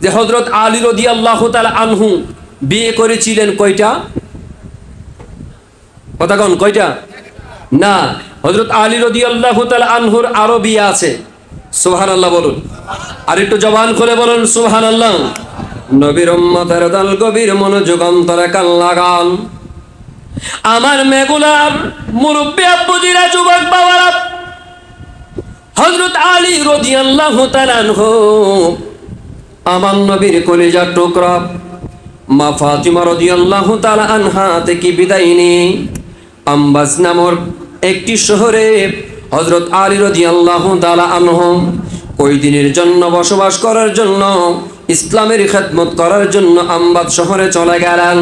যে হযরত আলী রাদিয়াল্লাহু তাআলা আনহু বিয়ে করেছিলেন কয়টা? কথা কোন কয়টা? না, হযরত আলী রাদিয়াল্লাহু তাআলা আনহুর আরো বিয়ে আছে। সুবহানাল্লাহ বলুন, আর একটু জবান খুলে বলুন সুবহানাল্লাহ। নবীর উম্মতের দল গভীর মনোযোগ অন্তরে কান লাগান। আমার মেগুলার মুরব্বি আব্বুজিরা, যুবক বাবারা, হযরত আলী রাদিয়াল্লাহু তাআলা আনহু আমার নবীর কলিজার টুকরা মা ফাতিমা রাদিয়াল্লাহু তাআলা আনহা থেকে বিদায় নিয়ে আম্বাজ নামক একটি শহরে হযরত আলী রাদিয়াল্লাহু তাআলা আনহু কয়দিনের জন্য বসবাস করার জন্য, ইসলামের খেদমত করার জন্য আম্বাজ শহরে চলে গেলেন।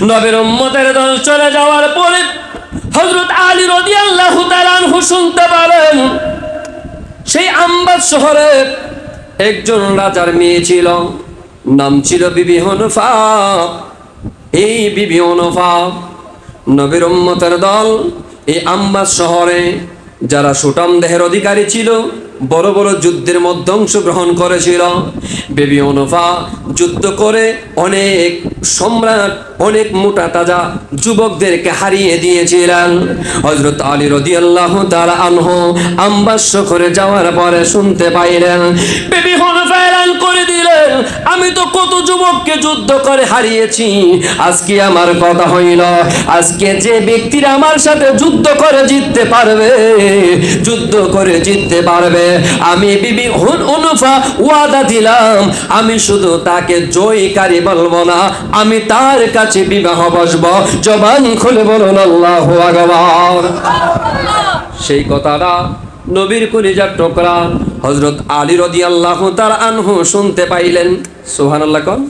নবীর উম্মতের দল চলে যাওয়ার পরে হযরত আলী রাদিয়াল্লাহু তাআলা আনহু শুনতে পেলেন সেই আম্বাজ শহরে একজন রাজার মেয়ে ছিল, নাম ছিল বিবি হুনাফা। এই বিবি হুনাফা নবীর উম্মতের দল এই আম্বাজ শহরে যারা সুঠাম দেহের অধিকারী ছিল, বড় বড় যুদ্ধের মধ্যে অংশগ্রহণ করেছিল। বিবি হুনাফা যুদ্ধ করে অনেক সম্রাট, অনেক মোটা তাজা যুবকদেরকে হারিয়ে দিয়েছিলেন। হযরত আলী রাদিয়াল্লাহু তাআলা আনহু আম্বাজ শহরে যাওয়ার পরে শুনতে পাইলেন বিবি হুনাফা এলান করে দিলেন, আমি তো কত যুবককে যুদ্ধ করে হারিয়েছি, আজকে আমার কথা হইল, আজকে যে ব্যক্তিরা আমার সাথে যুদ্ধ করে জিততে পারবে, যুদ্ধ করে জিততে পারবে, আমি বিবি হুনাফা ওয়াদা দিলাম আমি শুধু তাকে জয়কারী বলবো না, আমি তার কাছে বিবাহ বসব। জবান খুলে বলুন আল্লাহু আকবার। সেই কথাটা নবীর কলিজার টুকরা হযরত আলী রাদিয়াল্লাহু তাআলা আনহু শুনতে পাইলেন। সুবহানাল্লাহ কোন।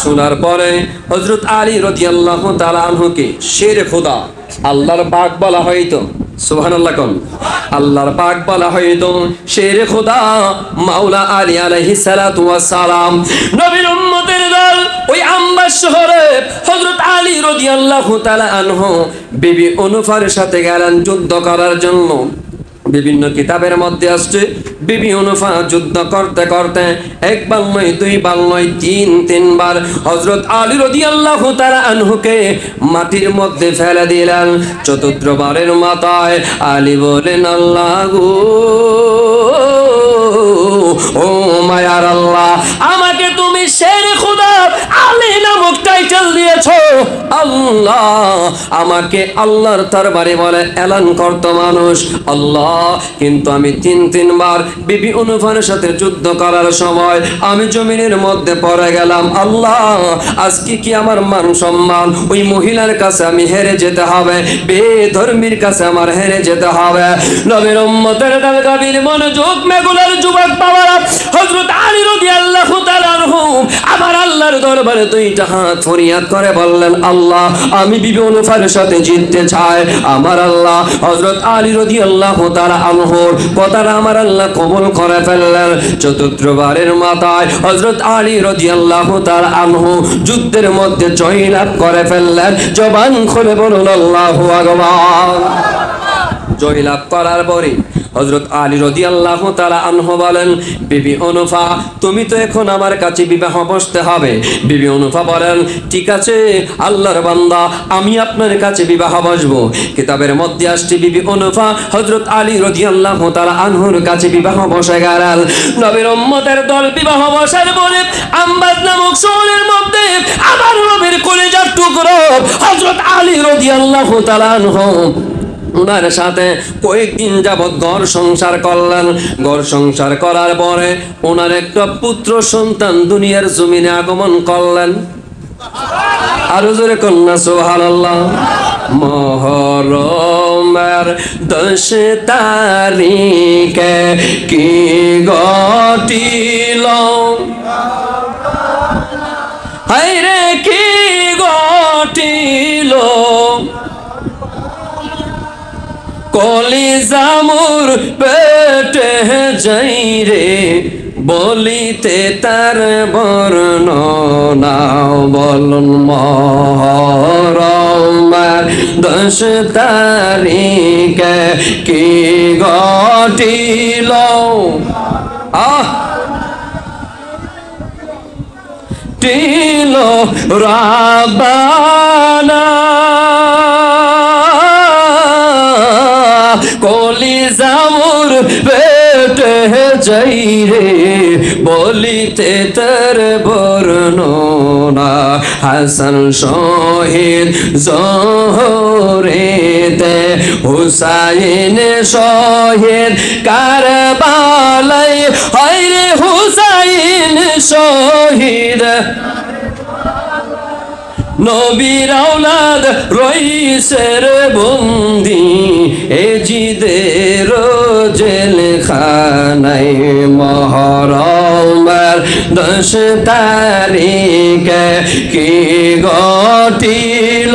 শোনার পরে হযরত আলী রাদিয়াল্লাহু তাআলা আনহুকে শেরে খোদা, আল্লাহর পাক বলা হয়তো। সুবহানাল্লাহ কোন। আল্লাহর পাক বলা হয়তো শেরে খোদা মাওলা আলী আলাইহিস সালাতু ওয়াস সালাম। নবীর উম্মতের দল ওই আম্বাজ শহরে হযরত আলী রাদিয়াল্লাহু তাআলা আনহু বিবি হুনাফার সাথে গেলেন যুদ্ধ করার জন্য। বিভিন্ন কিতাবের মধ্যে আসছে বিবি হুনাফা যুদ্ধ করতে করতে একবার নয়, দুইবার নয়, তিনবার হযরত আলী রাদিয়াল্লাহু তাআলা আনহুকে মাটির মধ্যে ফেলে দিলেন। চতুর্থবারের মাথায় আলী বলেন, আল্লাহ গো, ও মায়ার আল্লাহ, আমাকে তুমি শেরে খোদা আলী নামক টাইটেল দিয়েছো, আল্লাহ আমাকে আল্লাহর দরবারে বলে এলান করতো মানুষ, আল্লাহ কিন্তু আমি তিনবার বিবি হুনাফার সাথে যুদ্ধ করার সময় আমি জমিনের মধ্যে পড়ে গেলাম, আল্লাহ আজকে কি আমার মান সম্মান ওই মহিলার কাছে আমি হেরে যেতে হবে, বেধর্মীর কাছে আমার হেরে যেতে হবে। নবীর উম্মতের দল গভীর মনোযোগ মেগুলার যুবক বাবারা, হযরত আলী রাদিয়াল্লাহু তাআলা আনহু আমার আল্লাহর দরবারে দুইটা হাত ফরিয়াদ করে বললেন, আল্লাহ আমি বিবি হুনাফার সাথে জিততে চাই। আমার আল্লাহ হযরত আলী রাদিয়াল্লাহু তাআলা আনহুর কথাটা আমার আল্লাহ কবুল করে ফেললেন। চতুর্থবারের মাথায় হযরত আলী রাদিয়াল্লাহু তাআলা আনহু যুদ্ধের মধ্যে জয়লাভ করে ফেললেন। জবান খুলে বলুন আল্লাহু আকবার। জয়লাভ করার পরে হযরত আলী রাদিয়াল্লাহু তাআলা আনহু বলেন, বিবি হুনাফা তুমি তো এখন আমার কাছে বিবাহ বসতে হবে। বিবি হুনাফা বলেন, ঠিক আছে আল্লাহর বান্দা, আমি আপনার কাছে বিবাহ বসবো। কিতাবের মধ্যে আসছে বিবি হুনাফা হযরত আলী রাদিয়াল্লাহু তাআলা আনহুর কাছে বিবাহ বসে গেলেন। নবীর উম্মতের দল বিবাহ বসার পরে আম্বাজ নামক শহরের মধ্যে আমার নবীর কলিজার টুকরো হযরত আলী রাদিয়াল্লাহু তাআলা আনহু ওনার সাথে কয়েকদিন যাবৎ ঘর সংসার করলেন। ঘর সংসার করার পরে ওনার একটা পুত্র সন্তান দুনিয়ার জমিনে আগমন করলেন। আরো জোরে কন্যা সুবহানাল্লাহ। মুহররমের 10 তারিখে কি ঘটিল, হায়রে কি ঘটিল, কলিজা মোর পেটে যাই রে, বলিতে তার বর্ণনা বলুন। মুহররমের 10 তারিখে কি ঘটিল, টিল রাবানা কলিজা মোর পেটে যাই রে বলিতে তার বর্ণনা হাসান শহীদ জোহরেতে হুসাইন শহীদ কারবালায় হায় রে হুসাইন শহীদ নবীর আওলাদ রইছে রে বন্দি এ জিদের জেলখানায় মুহররমের 10 তারিখে কি ঘটিল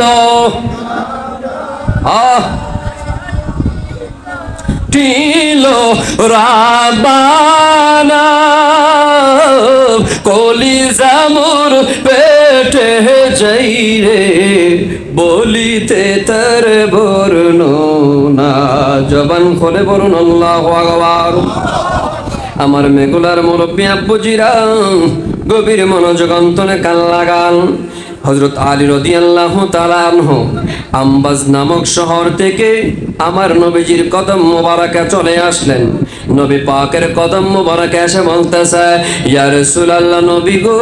টিল রাবানা কলিজা মোর পেটে যাই রে বলিতে তার বর্ণনা জবান খুলে বলুন আল্লাহু আকবার। আমার মেঘুলার মুরব্বী আব্বুজিরা গভীর মনোযোগ অন্তরে কান লাগান। হযরত আলী রাদিয়াল্লাহু তাআলা আনহু আম্বাজ নামক শহর থেকে আমার নবীজির কদম মোবারকে চলে আসলেন। নবী পাকের কদম মোবারকে এসে বলতেছে, ইয়া রাসূলুল্লাহ নবী গো,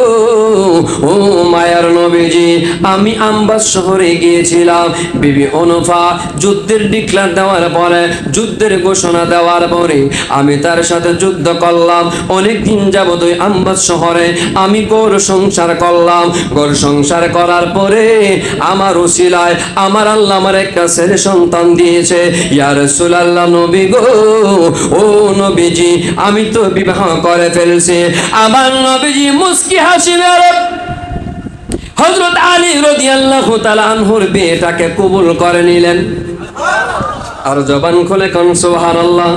ও মায়ার নবীজি, আমি আম্বাজ শহরে গিয়েছিলাম। বিবি অনুফা যুদ্ধের ডিক্লার দেওয়ার পরে, যুদ্ধের ঘোষণা দেওয়ার পরে আমি তার সাথে যুদ্ধ করলাম। অনেক দিন যাবত ওই আম্বাজ শহরে আমি ঘর সংসার করলাম। ঘর সংসার করার পরে আমার উসিলায় আমার আল্লাহ আমার একটা ছেলে সন্তান দিয়েছে। ইয়া রাসূলুল্লাহ নবী গো, ও নবীজি, আমি তো বিবাহ করে ফেলছি। আমার নবীজি মুস্কি হাসি মেরে হযরত আলী রাদিয়াল্লাহু তাআলা আনহুর বিয়েটাকে কবুল করে নিলেন। আর জবান খুলে কোন সুবহানাল্লাহ।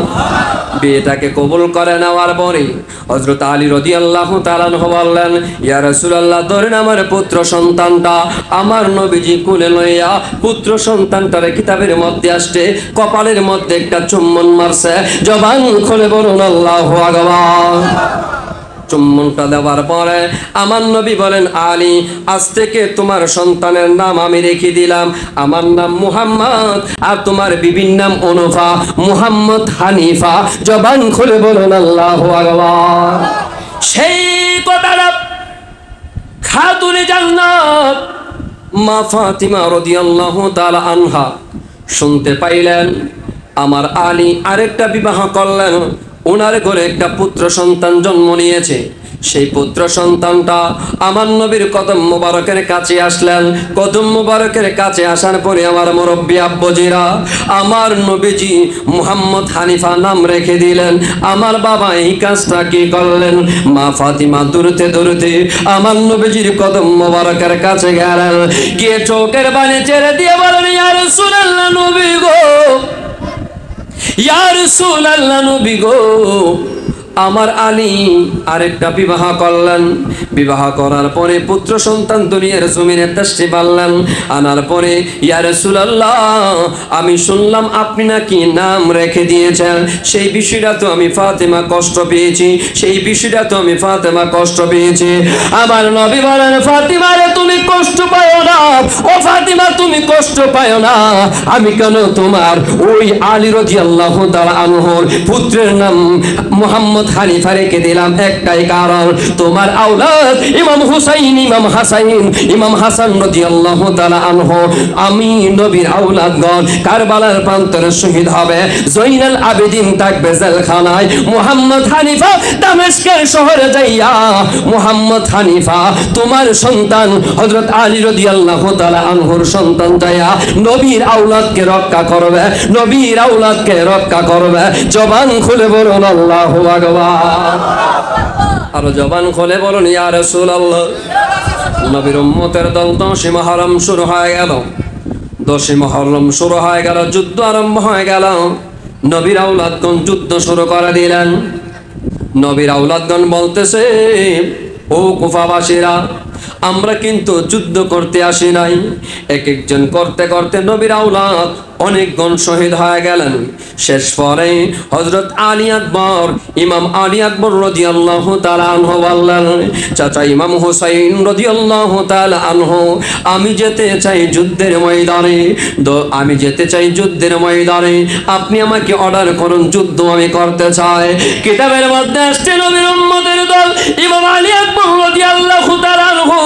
বিয়েটাকে কবুল করে নেওয়ার পরে হযরত আলী রাদিয়াল্লাহু তাআলা আনহু বললেন, ইয়া রাসূলুল্লাহ, ধরেন আমার পুত্র সন্তানটা। আমার নবীজি কোলে লইয়া পুত্র সন্তানটারে কিতাবের মধ্যে আসছে, কপালের মধ্যে একটা চুম্বন মারছে। জবান খুলে বলুন আল্লাহু আকবার। চুম্বনটা দেওয়ার পরে আমার নবী বলেন, আলী, আজ থেকে তোমার সন্তানের নাম আমি রেখে দিলাম। আমার নাম মুহাম্মদ, আর তোমার বিবির নাম অনুফা, মুহাম্মদ হানিফা। জবান খুলে বলুন আল্লাহু আকবার। সেই কথাটা খাতুনে জান্নাত মা ফাতিমা রাদিয়াল্লাহু তাআলা আনহা শুনতে পাইলেন। আমার আলী আরেকটা বিবাহ করলেন, ওনার ঘরে একটা পুত্র সন্তান জন্ম নিয়েছে। সেই পুত্র সন্তানটা আমার নবীর কদম মোবারকের কাছে আসলেন। কদম মোবারকের কাছে আসার পরে আমার মুরব্বী আব্বুজিরা আমার নবীজি মুহাম্মদ হানিফা নাম রেখে দিলেন। আমার বাবা এই কাজটা কি করলেন? মা ফাতিমা দূরতে দূরতে আমার নবীজির কদম মোবারকের কাছে গেলেন, গিয়ে চোখের পানি ছেড়ে দিয়ে বলেন, ইয়া রাসূলুল্লাহ নবী গো, ইয়া রাসূলুল্লাহ নবী গো, আমার আলী আরেকটা বিবাহ করলেন। বিবাহ করার পরে পুত্র সন্তান দুনিয়ার জমিনে তাশরীফ আনলেন। আনার পরে, ইয়া রাসূলুল্লাহ, আমি শুনলাম আপনি নাকি নাম রেখে দিয়েছেন। সেই বিষয়টা তো আমি ফাতেমা কষ্ট পেয়েছি, সেই বিষয়টা তো আমি ফাতেমা কষ্ট পেয়েছি। আমার নবী বলেন, ফাতিমা রে, তুমি কষ্ট পাও না। ও ফাতিমা, তুমি কষ্ট পাও না। আমি কেন তোমার ওই আলী রাদিয়াল্লাহু তাআলা আনহুর পুত্রের নাম মুহাম্মদ হানিফা রেখে দিলাম? একটাই কারণ, তোমার আওলাদ ইমাম হুসাইন, ইমাম হাসাইন, ইমাম হাসান রাদিয়াল্লাহু তাআলা আনহু, আমি নবীর আওলাদগণ কারবালার প্রান্তরে শহীদ হবে। জয়নাল আবেদিন থাকবে জেলখানায়। মুহাম্মদ হানিফা দামেস্কের শহরে যাইয়া, মুহাম্মদ হানিফা তোমার সন্তান হযরত আলী রাদিয়াল্লাহু তাআলা আনহুর সন্তান যাইয়া নবীর আওলাদকে রক্ষা করবে, নবীর আওলাদকে রক্ষা করবে। জবান খুলে বলুন আল্লাহু আকবার। আর জবান খুলে বলুন ইয়া রাসূলুল্লাহ। নবীর উম্মতের দল 10 মুহররম শুরু হয়ে গেল। 10 মুহররম শুরু হয়ে গেল, যুদ্ধ আরম্ভ হয়ে গেল। নবীর আওলাদগণ যুদ্ধ শুরু করে দিলেন। নবীর আওলাদগণ বলতেছে, ও কুফাবাসীরা, আমরা কিন্তু যুদ্ধ করতে আসি নাই। এক একজন করতে করতে নবীর আওলাদ অনেকগণ শহীদ হয়ে গেলেন। শেষ পরে হযরত আলী আকবর, ইমাম আলী আকবর রাদিয়াল্লাহু তাআলা আনহু বললেন, চাচা ইমাম হুসাইন রাদিয়াল্লাহু তাআলা আনহু, আমি যেতে চাই যুদ্ধের ময়দানে, আমি যেতে চাই যুদ্ধের ময়দানে, আপনি আমাকে অর্ডার করুন, যুদ্ধ আমি করতে চাই। কিতাবের মধ্যে আসছে নবীর উম্মতের দল ইমাম আলী আকবর রাদিয়াল্লাহু তাআলা আনহু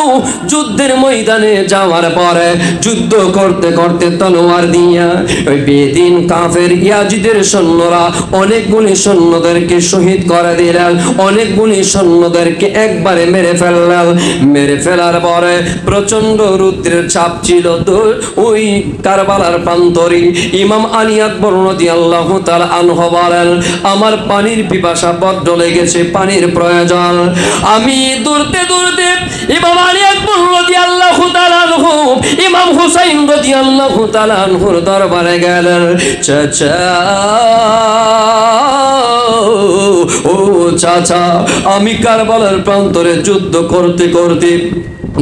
যুদ্ধের ময়দানে যাওয়ার পরে যুদ্ধ করতে করতে তলোয়ার দিয়া ওই বেদিন কাফের ইয়াজিদের সৈন্যরা অনেকগুলি সৈন্যদেরকে শহীদ করে দিলেন, অনেকগুলি সৈন্যদেরকে একবারে মেরে ফেললেন। মেরে ফেলার পরে প্রচন্ড রুদ্রের চাপ ছিল। তো ওই কারবালার প্রান্তরে ইমাম আলী আকবর রাদিয়াল্লাহু তাআলা আনহু বলেন, আমার পানির পিপাসা বড্ড লেগেছে, পানির প্রয়োজন। আমি দৌড়তে দৌড়তে ইমাম আলী আকবর রাদিয়াল্লাহু তাআলা আনহু ইমাম হুসাইন রাদিয়াল্লাহু তাআলা আনহুর দরবারে গেলেন। চাচা, ও চাচা, আমি কারবালার প্রান্তরে যুদ্ধ করতে করতে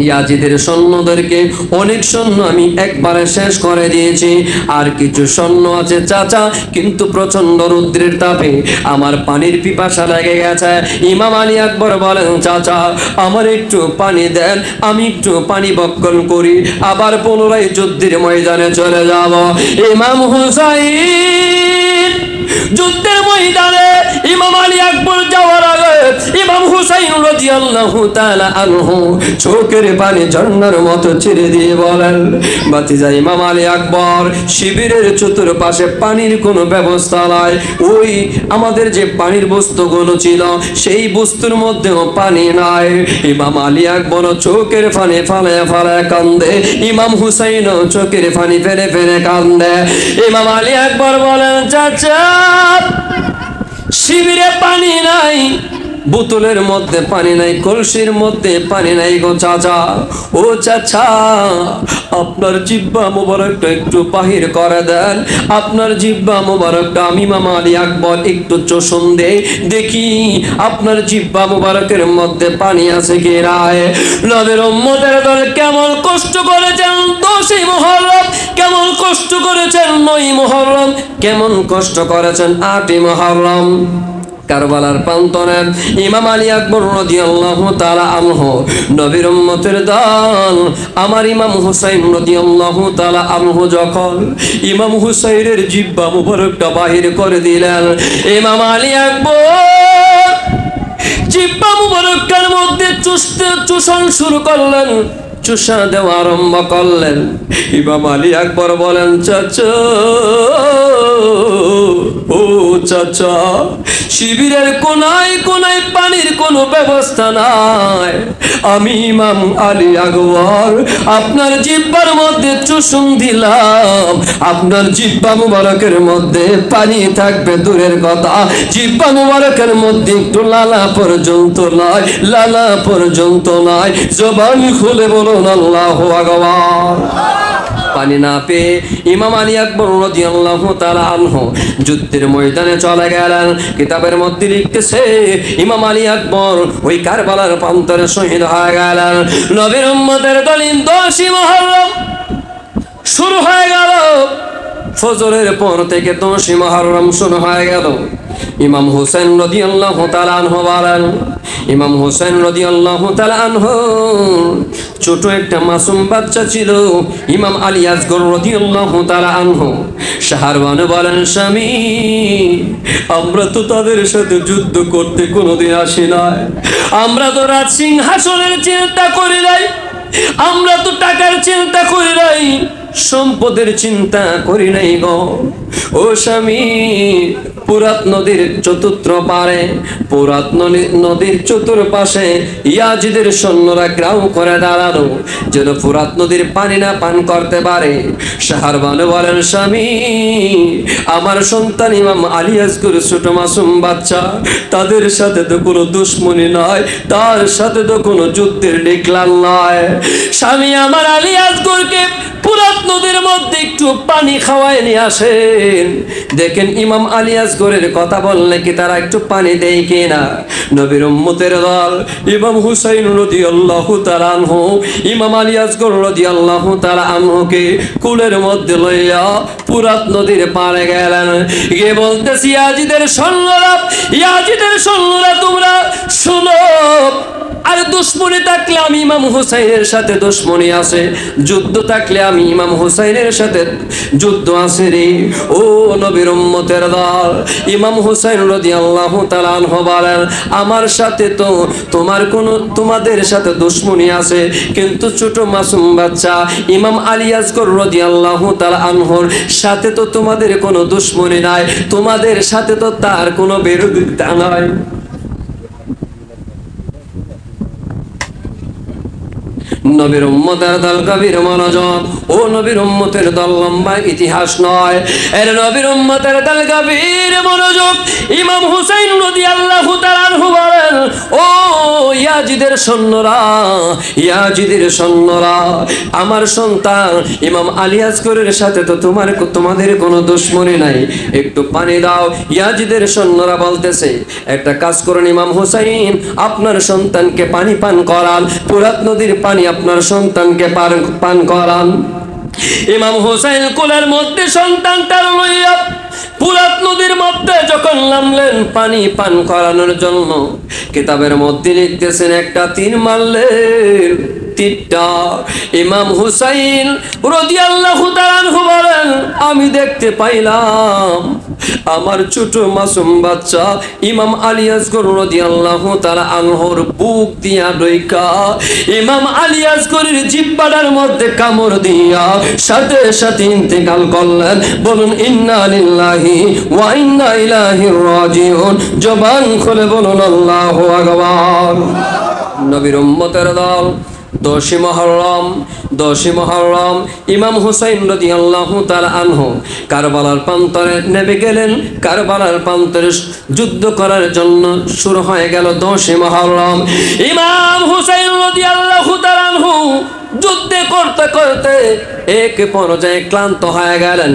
ইয়াজিদের সৈন্যদেরকে অনেক সৈন্য আমি একবারে শেষ করে দিয়েছি, আর কিছু সৈন্য আছে চাচা, কিন্তু প্রচন্ড রৌদ্রের তাপে আমার পানির পিপাসা লেগে গেছে। ইমাম আলী আকবর বলেন, চাচা আমার একটু পানি দেন, আমি একটু পানি বক্ষণ করি, আবার পুনরায় যুদ্ধের ময়দানে চলে যাব। ইমাম হুসাইন যুদ্ধের ময়দানে ইমাম আলী আকবর যাওয়ার আগে ইমাম হুসাইন রাদিয়াল্লাহু তাআলা আনহু চোখের পানি ঝর্ণার মতো ছেড়ে দিয়ে বলেন, ভাতিজা ইমাম আলী আকবর, শিবিরের চতুর্পাশে পানির কোনো ব্যবস্থা নাই, ওই আমাদের যে পানির বস্তুগুলো ছিল সেই বস্তুর মধ্যেও পানি নাই। ইমাম আলী আকবর চোখের পানি ফালে ফালে কান্দে, ইমাম হুসাইন চোখের পানি ফেলে ফেলে কান্দে। ইমাম আলী আকবর বলেন, চাচা শিবিরে পানি নাই, বোতলের মধ্যে পানি নাই, কলসির মধ্যে পানি নাই গো চাচা। ও চাচা, আপনার জিহ্বা মোবারকটা একটু বাহির করে দেন, আপনার জিহ্বা মোবারকটা আমি ইমাম আলী আকবর একটু চোষণ দেই, দেখি আপনার জিহ্বা মোবারকের মধ্যে পানি আছে কি নাই। নবীর উম্মতের দল কেমন কষ্ট করেছেন 10ই মুহররম, কেমন কষ্ট করেছেন 9ই মুহররম, কেমন কষ্ট করেছেন 8ই মুহররম। কারবালার প্রান্তরে ইমাম আলী আকবর রাদিয়াল্লাহু তাআলা আনহু নবীর উম্মতের দল আমার ইমাম হুসাইন রাদিয়াল্লাহু তাআলা আনহু যখন ইমাম হুসাইনের জিহ্বা মুবারকটা বাহির করে দিলেন, ইমাম আলী আকবর জিহ্বা মুবারকটার মধ্যে চুষণ শুরু করলেন, চুষা দেওয়া আরম্ভ করলেন। ইমাম আলী আকবর বলেন, চাচা, ও চাচা, শিবিরের কোনায় কোনায় পানির কোনো ব্যবস্থা নাই, আমি ইমাম আলী আকবর আপনার জিহ্বার মধ্যে চুষুন দিলাম, আপনার জিহ্বা মুবারকের মধ্যে পানি থাকবে দূরের কথা, জিহ্বা মুবারকের মধ্যে একটু লালা পর্যন্ত নয়, লালা পর্যন্ত নয়, জবান খুলে বলুন আল্লাহু আকবার। পানি না পেয়ে ইমাম আলী আকবর রাদিয়াল্লাহু তাআলা আনহু যুদ্ধের ময়দানে চলে গেলেন। কিতাবের মধ্যে লিখতেছে ইমাম আলী আকবর ওই কারবালার প্রান্তরে শহীদ হয়ে গেলেন। নবীর উম্মতের দল 10ই মুহররম শুরু হয়ে গেল, ফজরের পর থেকে 10ই মুহররম শুরু হয়ে গেল। ইমাম হুসাইন রাদিয়াল্লাহু তাআলা আনহু বলেন, ইমাম হুসাইন রাদিয়াল্লাহু তাআলা আনহু ছোট একটা মাসুম বাচ্চা ছিল। ইমাম আলী আসগর রাদিয়াল্লাহু তাআলা আনহু শাহরওয়ান বলেন, স্বামী আমরা তো তাদের সাথে যুদ্ধ করতে কোনোদিন আসি নাই, আমরা তো রাজ সিংহাসনের চিন্তা করি নাই, আমরা তো টাকার চিন্তা করি নাই, সম্পদের চিন্তা করি নাই গো। ও স্বামী, পুরাত নদীর চতুর্থ পারে, পুরাত নদীর চতুর্পাশে ইয়াজিদের সৈন্যরা গ্রাউ করে দাঁড়ানো, যেন পুরাত নদীর পানি না পান করতে পারে। শাহরওয়ান বলেন, স্বামী আমার সন্তান ইমাম আলী আসগর ছোট মাসুম বাচ্চা, তাদের সাথে তো কোনো দুশ্মনী নয়, তার সাথে তো কোনো যুদ্ধের ডিক্লার নয়। স্বামী আমার আলী আসগরকে ফুরাত নদীর মধ্যে একটু পানি খাওয়ায় নিয়ে আসেন। দেখেন ইমাম আলী আসগরের কথা বললে কি তারা একটু পানি দেয় কিনা? নবীর উম্মতের দল ইমাম হুসাইন রাদিয়াল্লাহু তাআলা আনহু ইমাম আলী আসগর রাদিয়াল্লাহু তাআলা আনহুকে কুলের মধ্যে লইয়া ফুরাত নদীর পাড়ে গেলেন। গিয়ে বলতেছি, ইয়াজিদের সৈন্যরা তোমরা শুনো, আর দুশ্মনী থাকলে আমি ইমাম হুসাইনের সাথে দুশ্মনী আছে, যুদ্ধ থাকলে আমি ইমাম হুসাইনের সাথে যুদ্ধ আছে রে। ও নবীর উম্মতের দল, ইমাম হুসাইন রাদিয়াল্লাহু তাআলা আনহু বলেন, আমার সাথে তো তোমাদের সাথে দুশ্মনী আছে, কিন্তু ছোট মাসুম বাচ্চা ইমাম আলী আসগর রাদিয়াল্লাহু তাআলা আনহুর সাথে তো তোমাদের কোনো দুশ্মনী নাই, তোমাদের সাথে তো তার কোনো বিরোধিতা নাই। নবীর উম্মতের দল গভীর মনোযোগ। ও নবীর উম্মতের দল লম্বা ইতিহাস নয়, এর নবীর উম্মতের দল গভীর মনোযোগ। ইমাম হুসাইন রাদিয়াল্লাহু তাআলা আনহু বলেন, ও ইয়াজিদের সৈন্যরা, আমার সন্তান ইমাম আলী আসগরের সাথে তো তোমাদের কোনো দুশ্মনী নাই, একটু পানি দাও। ইয়াজিদের সৈন্যরা বলতেছে, একটা কাজ করুন ইমাম হুসাইন, আপনার সন্তানকে পানি পান করান, ফুরাত নদীর পানি আপনার সন্তানকে পান করান। ইমাম হুসাইন কোলের মধ্যে সন্তানটার লইয়া ফুরাত নদীর মধ্যে যখন নামলেন পানি পান করানোর জন্য, কিতাবের মধ্যে লিখতেছেন একটা তীর মারলেন। তীরটা ইমাম হুসাইন রাদিয়াল্লাহু তাআলা আনহু বলেন, আমি দেখতে পাইলাম আমার ছোট মাসুম বাচ্চা ইমাম আলী আসগর রাদিয়াল্লাহু তাআলা আনহুর বুক দিয়া ঢুইকা ইমাম আলী আসগরের জিহ্বার মধ্যে কামড় দিয়া সাথে সাথে ইন্তেকাল করলেন। বলুন ইন্না লিল্লাহি ওয়া ইন্না ইলাইহি রাজিউন। জবান খুলে বলুন আল্লাহু আকবার। নবীর উম্মতের দল 10 মুহররম ইমাম হুসাইন রাদিয়াল্লাহু তাআলা আনহু কারবালার প্রান্তরে নেমে গেলেন। কারবালার প্রান্তরে যুদ্ধ করার জন্য শুরু হয়ে গেল 10 মুহররম। ইমাম হুসাইন রাদিয়াল্লাহু তাআলা আনহু যুদ্ধ করতে করতে এক পর্যায়ে ক্লান্ত হয়ে গেলেন।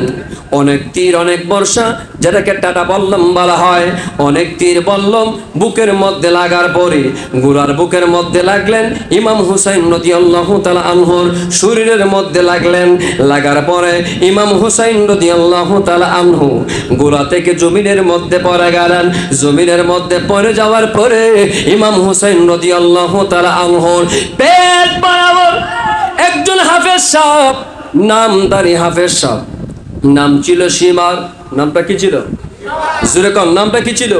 অনেক তীর অনেক বর্ষা, যেটাকে টাটা বল্লম বলা হয়, অনেক তীর বল্লম বুকের মধ্যে লাগার পরে গোড়ার বুকের মধ্যে লাগলেন, ইমাম হুসাইন রাদিয়াল্লাহু তাআলা আনহুর শরীরের মধ্যে লাগার পরে ইমাম হুসাইন রাদিয়াল্লাহু তাআলা আনহু গোড়া থেকে জমিনের মধ্যে পড়ে গেলেন। জমিনের মধ্যে পড়ে যাওয়ার পরে ইমাম হুসাইন রাদিয়াল্লাহু তাআলা আনহুর পেট বরাবর একজন হাফেজ সাহেব, নামদারি হাফেজ সাহেব, নাম ছিল সীমার। নামটা কি ছিল? জোরে কোন, নামটা কি ছিল?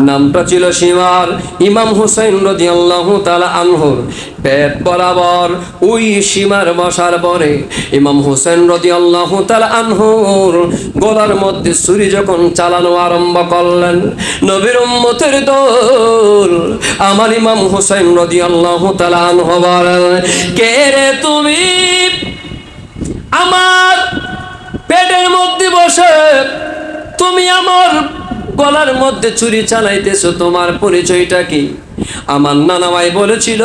নামটা ছিল সীমার। ইমাম হুসাইন রাদিয়াল্লাহু তাআলা আনহুর পেট বরাবর ওই সীমার বসার পরে ইমাম হুসাইন রাদিয়াল্লাহু তাআলা আনহুর গলার মধ্যে ছুরি যখন চালানো আরম্ভ করলেন, নবীর উম্মতের দল আমার ইমাম হুসাইন রাদিয়াল্লাহু তাআলা আনহু বলেন, কে রে তুমি আমার পেটের মধ্যে বসে তুমি আমার গলার মধ্যে ছুরি চালাইতেছো, তোমার পরিচয়টা কি? আমার নানা ভাই বলেছিল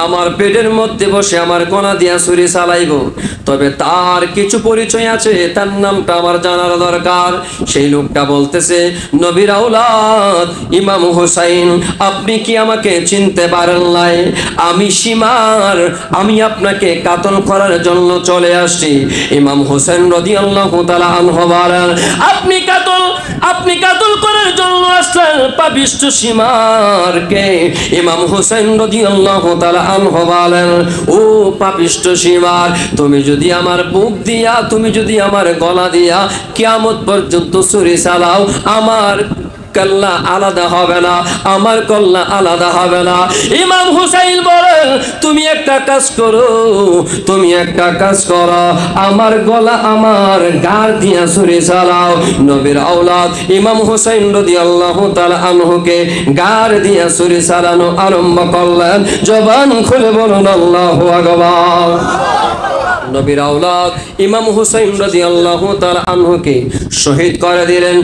আমার পেটের মধ্যে বসে আমার গলা দিয়া ছুরি চালাইব, তবে তার কিছু পরিচয় আছে, তার নামটা আমার জানার দরকার। সেই লোকটা বলতেছে, নবীর আওলাদ ইমাম হুসাইন, আপনি কি আমাকে চিনতে পারেন নাই? আমি সীমার, আমি আপনাকে কাতল করার জন্য চলে আসছি। ইমাম হুসাইন রাদিয়াল্লাহু তাআলা আনহু বলেন, আপনি কাতল করার জন্য আসলেন পাপিষ্ঠ সীমারকে? ইমাম হুসাইন রাদিয়াল্লাহু তাআলা আনহু বলেন, ও পাপিষ্ঠ সীমার, তুমি যদি আমার বুক দিয়া, তুমি যদি আমার গলা দিয়া কিয়ামত পর্যন্ত ছুরি চালাও, আমার কল্লা আলাদা হবে না, আমার কল্লা আলাদা হবে না। ইমাম হুসাইন বলেন, তুমি একটা কাজ করো, আমার গলা আমার গার দিয়া ছুরি চালাও। নবীর আওলাদ ইমাম হুসাইন রাদিয়াল্লাহু তাআলা আনহুকে গার দিয়া ছুরি চালানো আরম্ভ করলেন। জবান খুলে বলুন আল্লাহু আকবার। নবীর আওলাদ ইমাম হুসাইন রাদিয়াল্লাহু তাআলা আনহুকে শহীদ করে দিলেন।